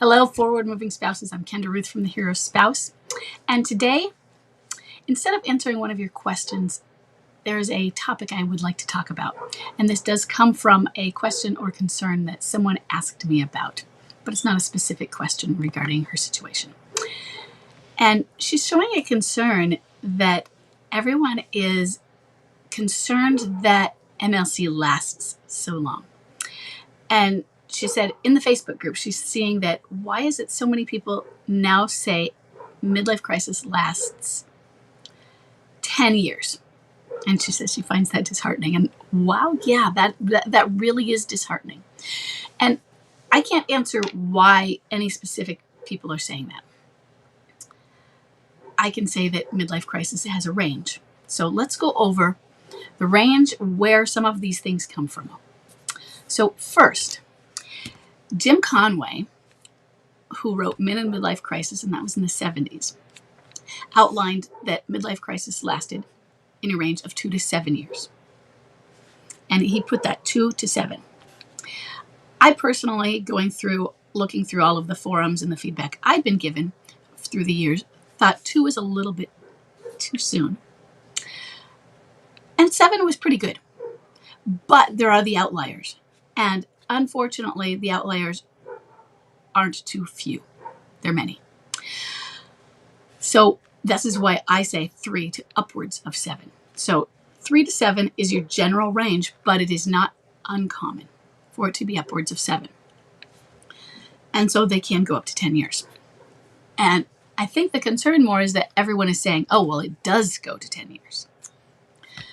Hello, forward moving spouses. I'm Kendra Ruth from The Hero Spouse. And today, instead of answering one of your questions, there's a topic I would like to talk about. And this does come from a question or concern that someone asked me about, but it's not a specific question regarding her situation. And she's showing a concern that everyone is concerned that MLC lasts so long. And she said in the Facebook group, she's seeing that why is it so many people now say midlife crisis lasts 10 years? And she says she finds that disheartening. And wow, yeah, that really is disheartening. And I can't answer why any specific people are saying that. I can say that midlife crisis has a range. So let's go over the range where some of these things come from. So first, Jim Conway, who wrote Men in Midlife Crisis, and that was in the 70s, outlined that midlife crisis lasted in a range of 2 to 7 years. And he put that 2 to 7. I personally, looking through all of the forums and the feedback I've been given through the years, thought 2 was a little bit too soon. And 7 was pretty good. But there are the outliers. And unfortunately, the outliers aren't too few. They're many. So this is why I say 3 to upwards of 7. So 3 to 7 is your general range, but it is not uncommon for it to be upwards of 7. And so they can go up to 10 years. And I think the concern more is that everyone is saying, oh, well, it does go to 10 years.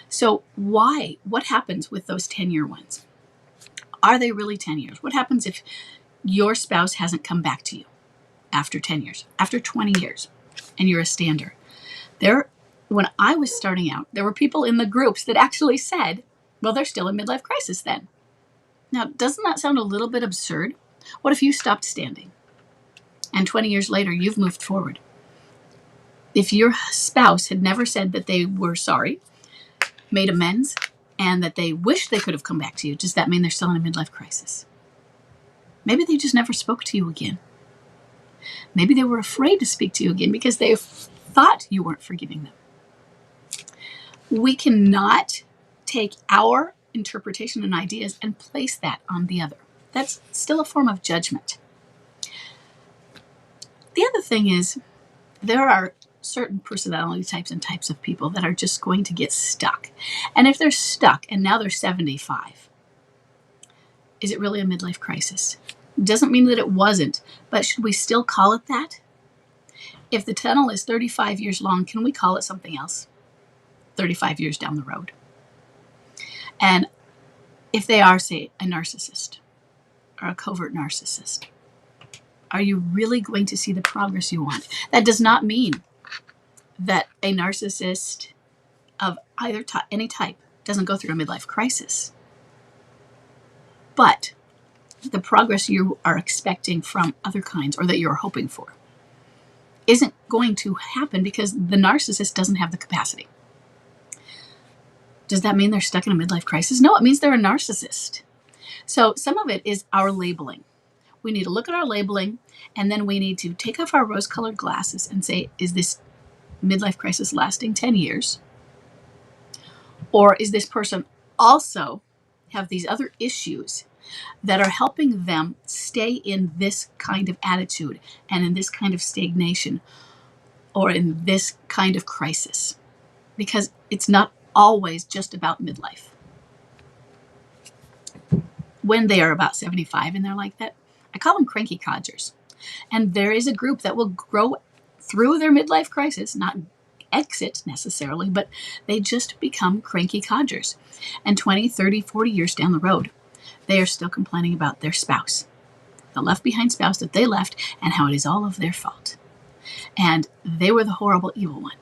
So why? What happens with those 10-year ones? Are they really 10 years? What happens if your spouse hasn't come back to you after 10 years, after 20 years, and you're a stander? When I was starting out, there were people in the groups that actually said, well, they're still in midlife crisis then. Now, doesn't that sound a little bit absurd? What if you stopped standing and 20 years later you've moved forward? If your spouse had never said that they were sorry, made amends, and that they wish they could have come back to you, does that mean they're still in a midlife crisis? Maybe they just never spoke to you again. Maybe they were afraid to speak to you again because they thought you weren't forgiving them. We cannot take our interpretation and ideas and place that on the other. That's still a form of judgment. The other thing is, there are certain personality types and types of people that are just going to get stuck. And if they're stuck and now they're 75, is it really a midlife crisis? Doesn't mean that it wasn't, but should we still call it that? If the tunnel is 35 years long, can we call it something else 35 years down the road? And if they are, say, a narcissist or a covert narcissist, are you really going to see the progress you want? That does not mean that a narcissist of any type doesn't go through a midlife crisis. But the progress you are expecting from other kinds, or that you're hoping for, isn't going to happen because the narcissist doesn't have the capacity. Does that mean they're stuck in a midlife crisis? No, it means they're a narcissist. So some of it is our labeling. We need to look at our labeling, and then we need to take off our rose-colored glasses and say, is this midlife crisis lasting 10 years? Or is this person also have these other issues that are helping them stay in this kind of attitude and in this kind of stagnation or in this kind of crisis? Because it's not always just about midlife. When they are about 75 and they're like that, I call them cranky codgers. And there is a group that will grow through their midlife crisis, not exit necessarily, but they just become cranky codgers. And 20, 30, 40 years down the road, they are still complaining about their spouse, the left behind spouse that they left, and how it is all of their fault. And they were the horrible, evil one.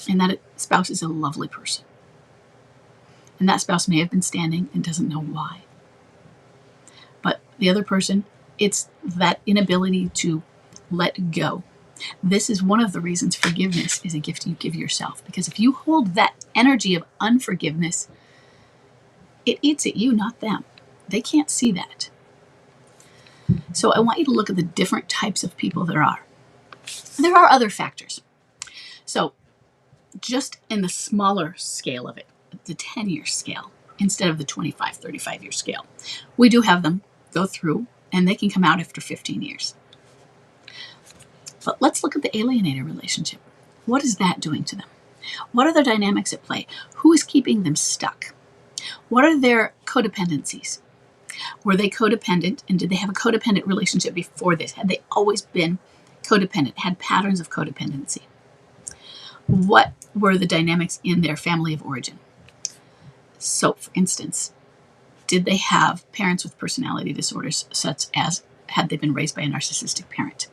And that spouse is a lovely person. And that spouse may have been standing and doesn't know why. But the other person, it's that inability to let go. This is one of the reasons forgiveness is a gift you give yourself. Because if you hold that energy of unforgiveness, it eats at you, not them. They can't see that. So I want you to look at the different types of people there are. There are other factors. So just in the smaller scale of it, the 10-year scale, instead of the 25, 35-year scale, we do have them go through, and they can come out after 15 years. But let's look at the alienator relationship. What is that doing to them? What are the dynamics at play? Who is keeping them stuck? What are their codependencies? Were they codependent, and did they have a codependent relationship before this? Had they always been codependent, had patterns of codependency? What were the dynamics in their family of origin? So, for instance, did they have parents with personality disorders, such as had they been raised by a narcissistic parent?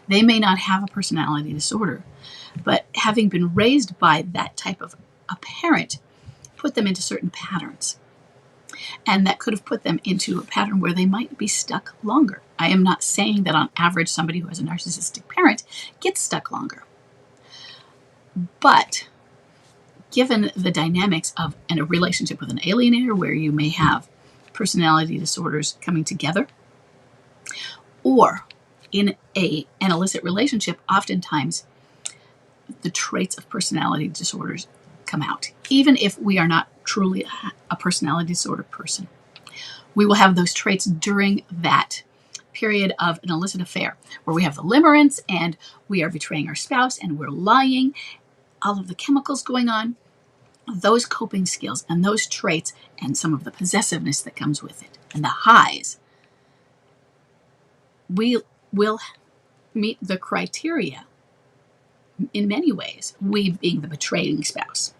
They may not have a personality disorder, but having been raised by that type of a parent put them into certain patterns. And that could have put them into a pattern where they might be stuck longer. I am not saying that on average somebody who has a narcissistic parent gets stuck longer. But given the dynamics of a relationship with an alienator, where you may have personality disorders coming together, or in an illicit relationship, oftentimes the traits of personality disorders come out. Even if we are not truly a personality disorder person, we will have those traits during that period of an illicit affair, where we have the limerence and we are betraying our spouse and we're lying, all of the chemicals going on, those coping skills and those traits and some of the possessiveness that comes with it and the highs. We will meet the criteria in many ways, we being the betraying spouse,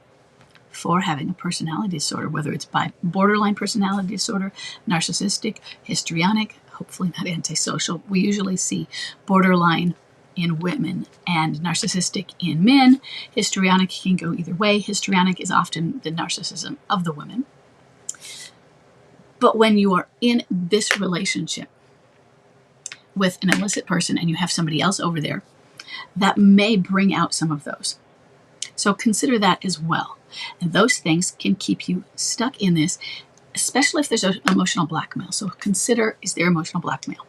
for having a personality disorder, whether it's by borderline personality disorder, narcissistic, histrionic, hopefully not antisocial. We usually see borderline in women and narcissistic in men. Histrionic can go either way. Histrionic is often the narcissism of the women. But when you are in this relationship with an illicit person and you have somebody else over there, that may bring out some of those. So consider that as well. And those things can keep you stuck in this, especially if there's emotional blackmail. So consider, is there emotional blackmail?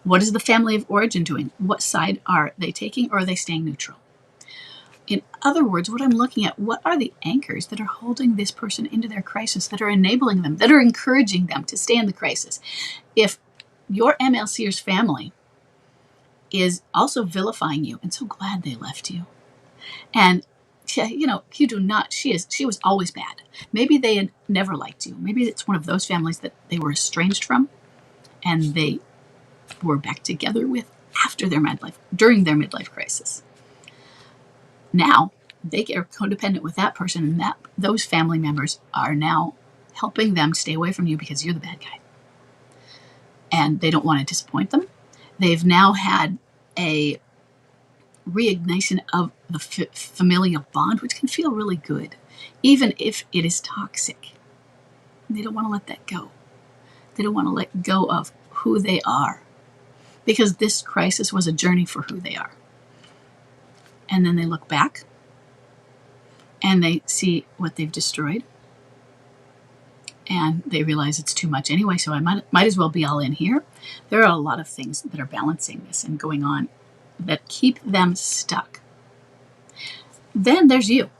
What is the family of origin doing? What side are they taking, or are they staying neutral? In other words, what I'm looking at, what are the anchors that are holding this person into their crisis, that are enabling them, that are encouraging them to stay in the crisis? If your MLCer's family is also vilifying you and so glad they left you, and you do not, she was always bad. Maybe they had never liked you. Maybe it's one of those families that they were estranged from and they were back together with after their during their midlife crisis. Now they get codependent with that person, and that those family members are now helping them stay away from you because you're the bad guy. And they don't want to disappoint them. They've now had a reignition of the familial bond, which can feel really good, even if it is toxic. They don't want to let that go. They don't want to let go of who they are, because this crisis was a journey for who they are. And then they look back and they see what they've destroyed, and they realize it's too much anyway, so I might as well be all in here. There are a lot of things that are balancing this and going on that keep them stuck. Then there's you.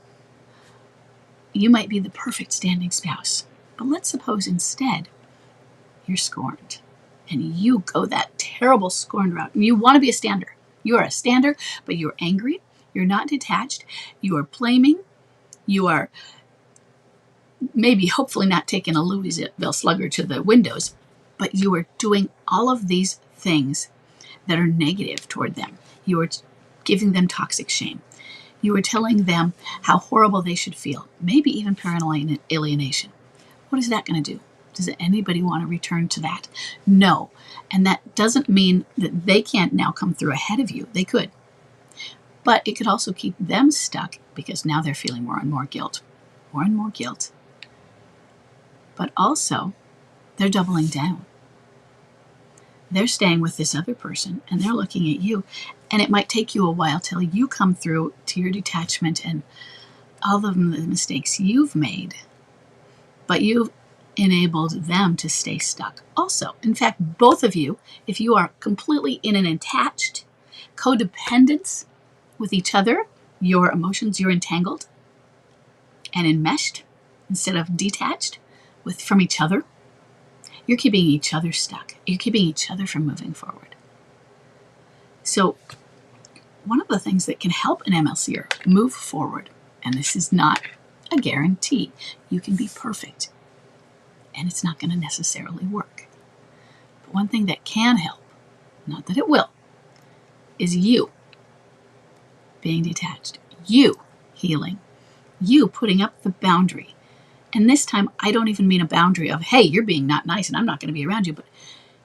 You might be the perfect standing spouse, but let's suppose instead you're scorned and you go that terrible scorned route, and you want to be a stander. You are a stander, but you're angry, you're not detached, you are blaming, you are maybe hopefully not taking a Louisville Slugger to the windows, but you are doing all of these things that are negative toward them. You are giving them toxic shame. You are telling them how horrible they should feel, maybe even parental alienation. What is that going to do? Does anybody want to return to that? No. And that doesn't mean that they can't now come through ahead of you. They could. But it could also keep them stuck, because now they're feeling more and more guilt. More and more guilt. But also, they're doubling down. They're staying with this other person, and they're looking at you. And it might take you a while till you come through to your detachment and all of the mistakes you've made. But you've enabled them to stay stuck also. In fact, both of you, if you are completely in an attached codependence with each other, your emotions, you're entangled and enmeshed instead of detached from each other, you're keeping each other stuck. You're keeping each other from moving forward. So one of the things that can help an MLCer move forward, and this is not a guarantee, you can be perfect and it's not going to necessarily work. But one thing that can help, not that it will, is you being detached, you healing, you putting up the boundary. And this time, I don't even mean a boundary of, hey, you're being not nice and I'm not going to be around you, but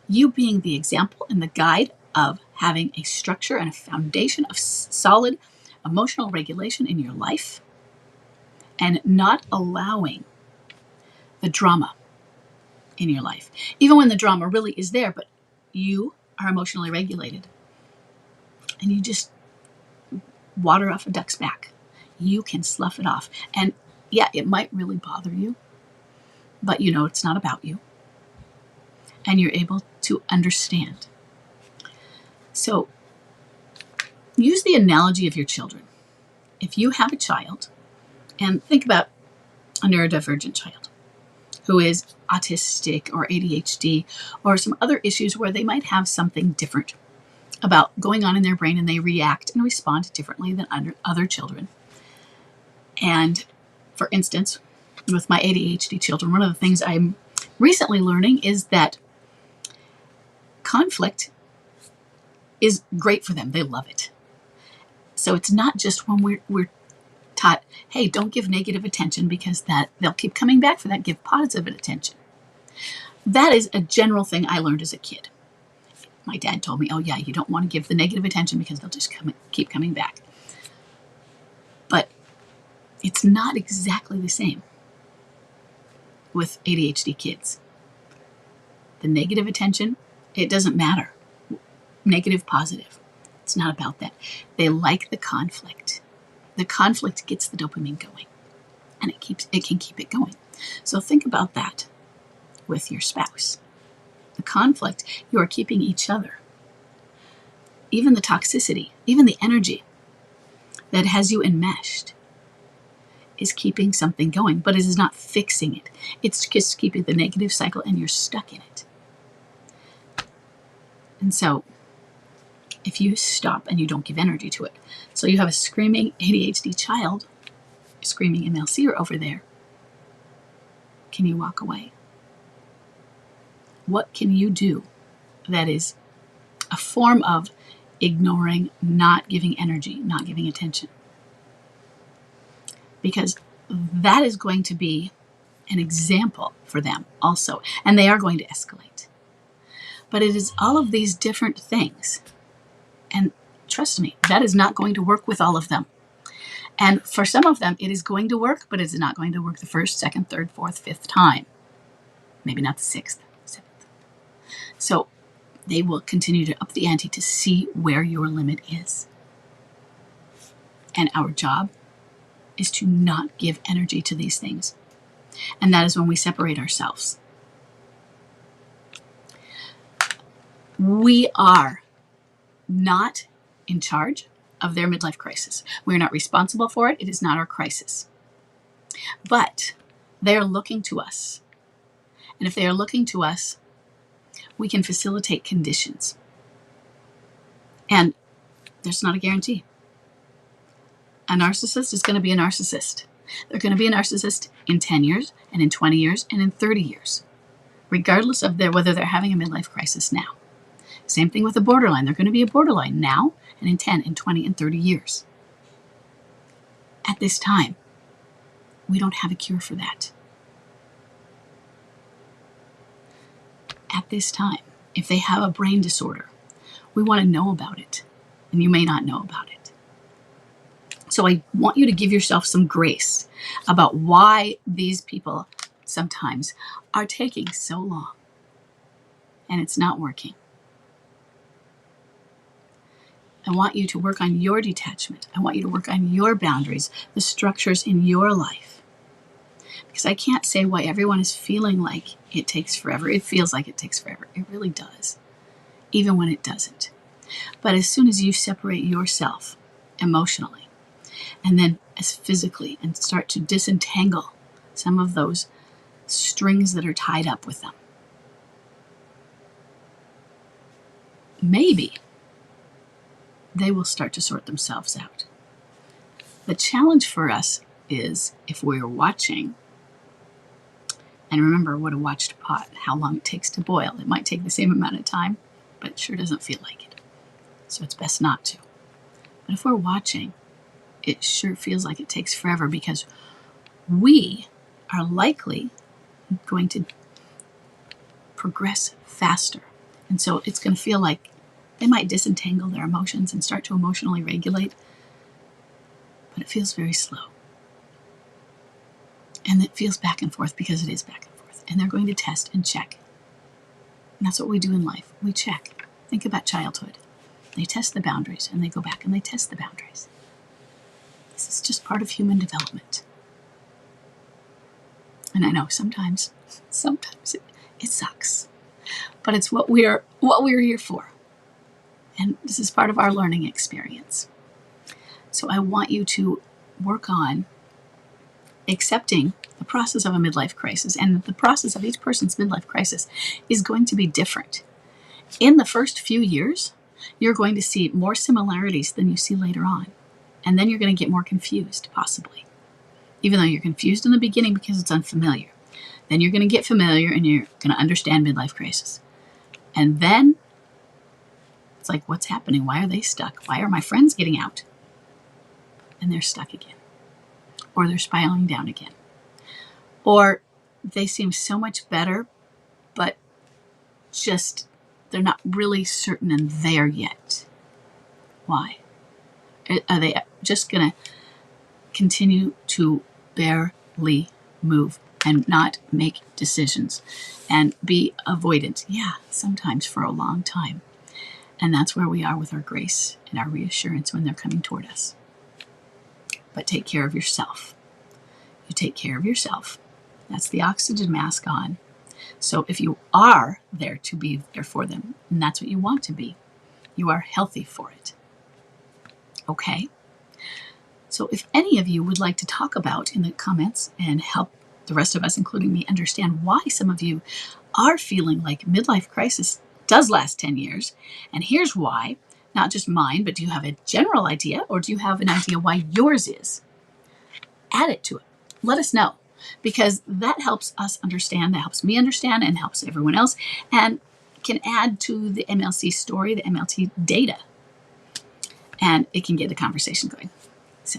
you being the example and the guide of having a structure and a foundation of solid emotional regulation in your life and not allowing the drama in your life. Even when the drama really is there, but you are emotionally regulated and you just water off a duck's back. You can slough it off. And yeah, it might really bother you, but you know it's not about you. And you're able to understand. So use the analogy of your children. If you have a child, and think about a neurodivergent child who is autistic or ADHD or some other issues where they might have something different about going on in their brain and they react and respond differently than other children. And for instance, with my ADHD children, one of the things I'm recently learning is that conflict is great for them. They love it. So it's not just when we're taught, hey, don't give negative attention because that they'll keep coming back for that. Give positive attention. That is a general thing I learned as a kid. My dad told me, oh yeah, you don't want to give the negative attention because they'll just keep coming back. But it's not exactly the same with ADHD kids. The negative attention, it doesn't matter. Negative, positive. It's not about that. They like the conflict. The conflict gets the dopamine going, and it can keep it going. So think about that with your spouse. The conflict, you are keeping each other. Even the toxicity, even the energy that has you enmeshed is keeping something going, but it is not fixing it. It's just keeping the negative cycle and you're stuck in it. And so if you stop and you don't give energy to it, so you have a screaming ADHD child, screaming MLCer over there, can you walk away? What can you do that is a form of ignoring, not giving energy, not giving attention? Because that is going to be an example for them also, and they are going to escalate. But it is all of these different things. And trust me, that is not going to work with all of them. And for some of them, it is going to work, but it's not going to work the first, second, third, fourth, fifth time. Maybe not the sixth, seventh. So they will continue to up the ante to see where your limit is. And our job is to not give energy to these things. And that is when we separate ourselves. We are not in charge of their midlife crisis. We're not responsible for it. It is not our crisis. But they are looking to us. And if they are looking to us, we can facilitate conditions. And there's not a guarantee. A narcissist is going to be a narcissist. They're going to be a narcissist in 10 years, and in 20 years, and in 30 years, regardless of whether they're having a midlife crisis now. Same thing with a borderline. They're going to be a borderline now, and in 10, and 20, and 30 years. At this time, we don't have a cure for that. At this time, if they have a brain disorder, we want to know about it, and you may not know about it. So I want you to give yourself some grace about why these people sometimes are taking so long, and it's not working. I want you to work on your detachment. I want you to work on your boundaries, the structures in your life. because I can't say why everyone is feeling like it takes forever. It feels like it takes forever. It really does, even when it doesn't. But as soon as you separate yourself emotionally and then as physically and start to disentangle some of those strings that are tied up with them, maybe they will start to sort themselves out. The challenge for us is if we're watching, and remember what a watched pot, how long it takes to boil. It might take the same amount of time, but it sure doesn't feel like it. So it's best not to. But if we're watching, it sure feels like it takes forever because we are likely going to progress faster. And so it's going to feel like they might disentangle their emotions and start to emotionally regulate, but it feels very slow. And it feels back and forth because it is back and forth. And they're going to test and check. And that's what we do in life. We check. Think about childhood. They test the boundaries and they go back and they test the boundaries. This is just part of human development. And I know sometimes it sucks. But it's what we're here for. And this is part of our learning experience. So I want you to work on accepting the process of a midlife crisis. And the process of each person's midlife crisis is going to be different. In the first few years, you're going to see more similarities than you see later on. And then you're going to get more confused, possibly. Even though you're confused in the beginning because it's unfamiliar. Then you're going to get familiar and you're going to understand midlife crisis. And then it's like, what's happening? Why are they stuck? Why are my friends getting out? And they're stuck again. Or they're spiraling down again. Or they seem so much better, but just they're not really certain and there yet. Why? Are they just going to continue to barely move and not make decisions and be avoidant? Yeah, sometimes for a long time. And that's where we are with our grace and our reassurance when they're coming toward us. But take care of yourself. You take care of yourself. That's the oxygen mask on. So if you are there to be there for them, and that's what you want to be, you are healthy for it. Okay? So if any of you would like to talk about in the comments and help the rest of us, including me, understand why some of you are feeling like midlife crisis does last 10 years, and here's why, not just mine, but do you have a general idea, or do you have an idea why yours is? Add it to it. Let us know, because that helps us understand, that helps me understand, and helps everyone else, and can add to the MLC story, the MLT data, and it can get the conversation going. So,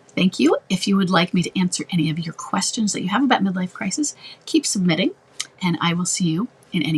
thank you. If you would like me to answer any of your questions that you have about midlife crisis, keep submitting, and I will see you in any